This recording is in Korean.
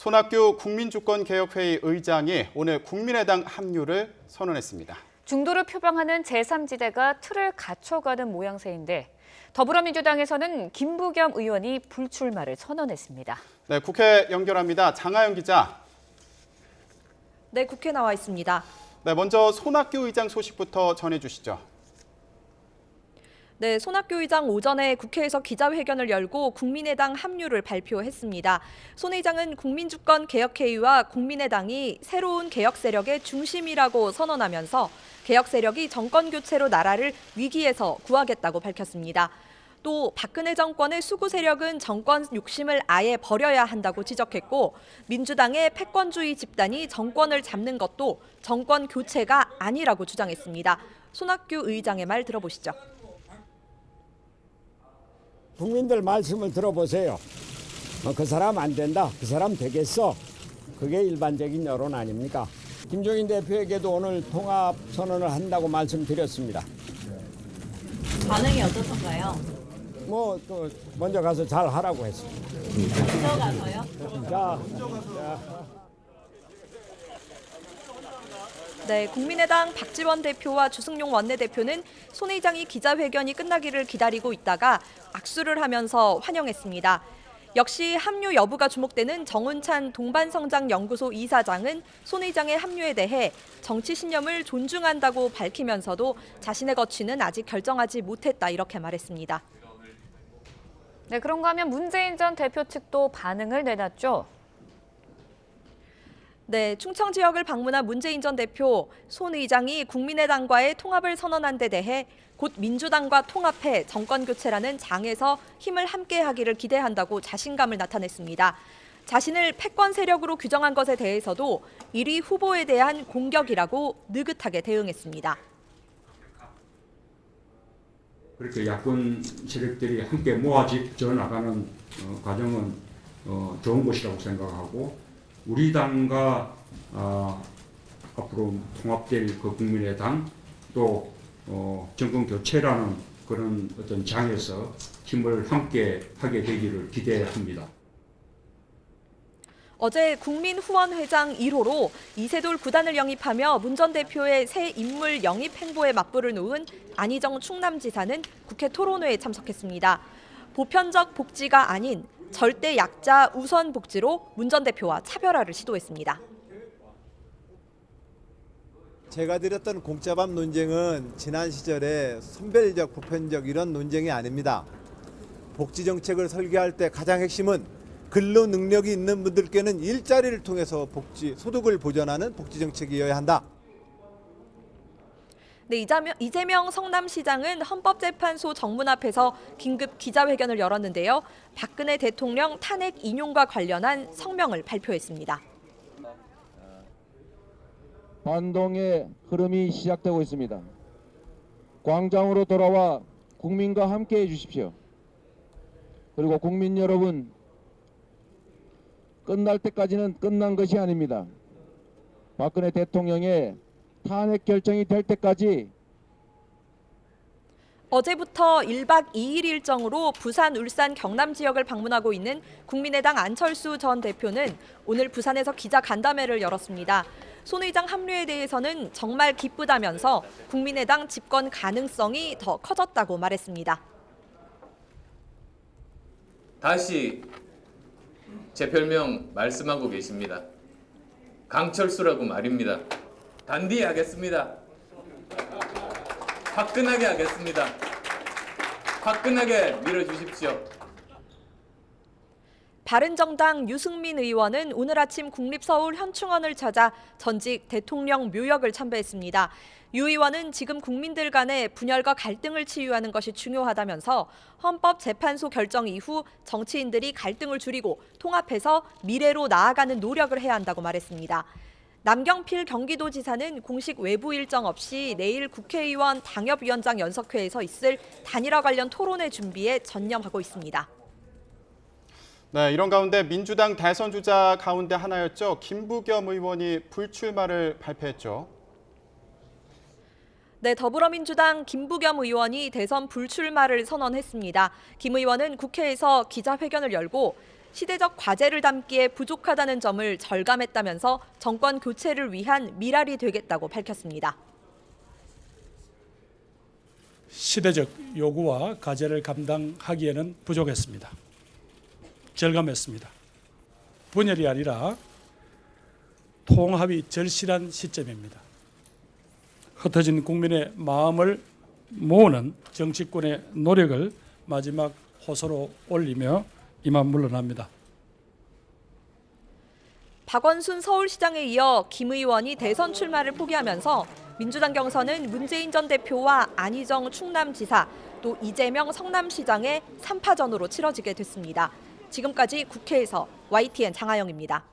손학규 국민주권개혁회의 의장이 오늘 국민의당 합류를 선언했습니다. 중도를 표방하는 제3지대가 틀을 갖춰가는 모양새인데 더불어민주당에서는 김부겸 의원이 불출마를 선언했습니다. 네, 국회 연결합니다. 장하영 기자. 네, 국회 나와 있습니다. 네, 먼저 손학규 의장 소식부터 전해주시죠. 네, 손학규 의장 오전에 국회에서 기자회견을 열고 국민의당 합류를 발표했습니다. 손 의장은 국민주권개혁회의와 국민의당이 새로운 개혁 세력의 중심이라고 선언하면서 개혁 세력이 정권 교체로 나라를 위기에서 구하겠다고 밝혔습니다. 또 박근혜 정권의 수구 세력은 정권 욕심을 아예 버려야 한다고 지적했고 민주당의 패권주의 집단이 정권을 잡는 것도 정권 교체가 아니라고 주장했습니다. 손학규 의장의 말 들어보시죠. 국민들 말씀을 들어보세요. 그 사람 안 된다, 그 사람 되겠어. 그게 일반적인 여론 아닙니까? 김종인 대표에게도 오늘 통합 선언을 한다고 말씀드렸습니다. 반응이 어떻던가요? 또 먼저 가서 잘 하라고 했습니다. 먼저 가서요? 자. 네, 국민의당 박지원 대표와 주승용 원내대표는 손 의장이 기자회견이 끝나기를 기다리고 있다가 악수를 하면서 환영했습니다. 역시 합류 여부가 주목되는 정운찬 동반성장연구소 이사장은 손 의장의 합류에 대해 정치 신념을 존중한다고 밝히면서도 자신의 거취는 아직 결정하지 못했다 이렇게 말했습니다. 네, 그런가 하면 문재인 전 대표 측도 반응을 내놨죠. 네, 충청 지역을 방문한 문재인 전 대표, 손 의장이 국민의당과의 통합을 선언한 데 대해 곧 민주당과 통합해 정권 교체라는 장에서 힘을 함께하기를 기대한다고 자신감을 나타냈습니다. 자신을 패권 세력으로 규정한 것에 대해서도 1위 후보에 대한 공격이라고 느긋하게 대응했습니다. 그렇게 야권 세력들이 함께 모아져 나가는 과정은 좋은 것이라고 생각하고 우리 당과 앞으로 통합될 그 국민의당 또 정권 교체라는 그런 어떤 장에서 힘을 함께 하게 되기를 기대합니다. 어제 국민후원회장 1호로 이세돌 구단을 영입하며 문 전 대표의 새 인물 영입 행보에 맞불을 놓은 안희정 충남지사는 국회 토론회에 참석했습니다. 보편적 복지가 아닌 절대 약자 우선 복지로 문 전 대표와 차별화를 시도했습니다. 제가 드렸던 공짜밥 논쟁은 지난 시절에 선별적, 보편적 이런 논쟁이 아닙니다. 복지 정책을 설계할 때 가장 핵심은 근로 능력이 있는 분들께는 일자리를 통해서 소득을 보전하는 복지 정책이어야 한다. 네, 이재명 성남시장은 헌법재판소 정문 앞에서 긴급 기자회견을 열었는데요. 박근혜 대통령 탄핵 인용과 관련한 성명을 발표했습니다. 반동의 흐름이 시작되고 있습니다. 광장으로 돌아와 국민과 함께해 주십시오. 그리고 국민 여러분, 끝날 때까지는 끝난 것이 아닙니다. 박근혜 대통령의 탄핵 결정이 될 때까지 어제부터 1박 2일 일정으로 부산, 울산, 경남 지역을 방문하고 있는 국민의당 안철수 전 대표는 오늘 부산에서 기자 간담회를 열었습니다. 손 의장 합류에 대해서는 정말 기쁘다면서 국민의당 집권 가능성이 더 커졌다고 말했습니다. 다시 제 별명 말씀하고 계십니다. 강철수라고 말입니다. 단디 하겠습니다. 화끈하게 하겠습니다. 화끈하게 밀어주십시오. 바른정당 유승민 의원은 오늘 아침 국립서울 현충원을 찾아 전직 대통령 묘역을 참배했습니다. 유 의원은 지금 국민들 간의 분열과 갈등을 치유하는 것이 중요하다면서 헌법재판소 결정 이후 정치인들이 갈등을 줄이고 통합해서 미래로 나아가는 노력을 해야 한다고 말했습니다. 남경필 경기도지사는 공식 외부 일정 없이 내일 국회의원 당협위원장 연석회에서 있을 단일화 관련 토론회 준비에 전념하고 있습니다. 네, 이런 가운데 민주당 대선 주자 가운데 하나였죠. 김부겸 의원이 불출마를 발표했죠. 네, 더불어민주당 김부겸 의원이 대선 불출마를 선언했습니다. 김 의원은 국회에서 기자회견을 열고 시대적 과제를 담기에 부족하다는 점을 절감했다면서 정권 교체를 위한 미랄이 되겠다고 밝혔습니다. 시대적 요구와 과제를 감당하기에는 부족했습니다. 절감했습니다. 분열이 아니라 통합이 절실한 시점입니다. 흩어진 국민의 마음을 모으는 정치권의 노력을 마지막 호소로 올리며 이만 물러납니다. 박원순 서울시장에 이어 김 의원이 대선 출마를 포기하면서 민주당 경선은 문재인 전 대표와 안희정 충남지사, 또 이재명 성남시장의 3파전으로 치러지게 됐습니다. 지금까지 국회에서 YTN 장하영입니다.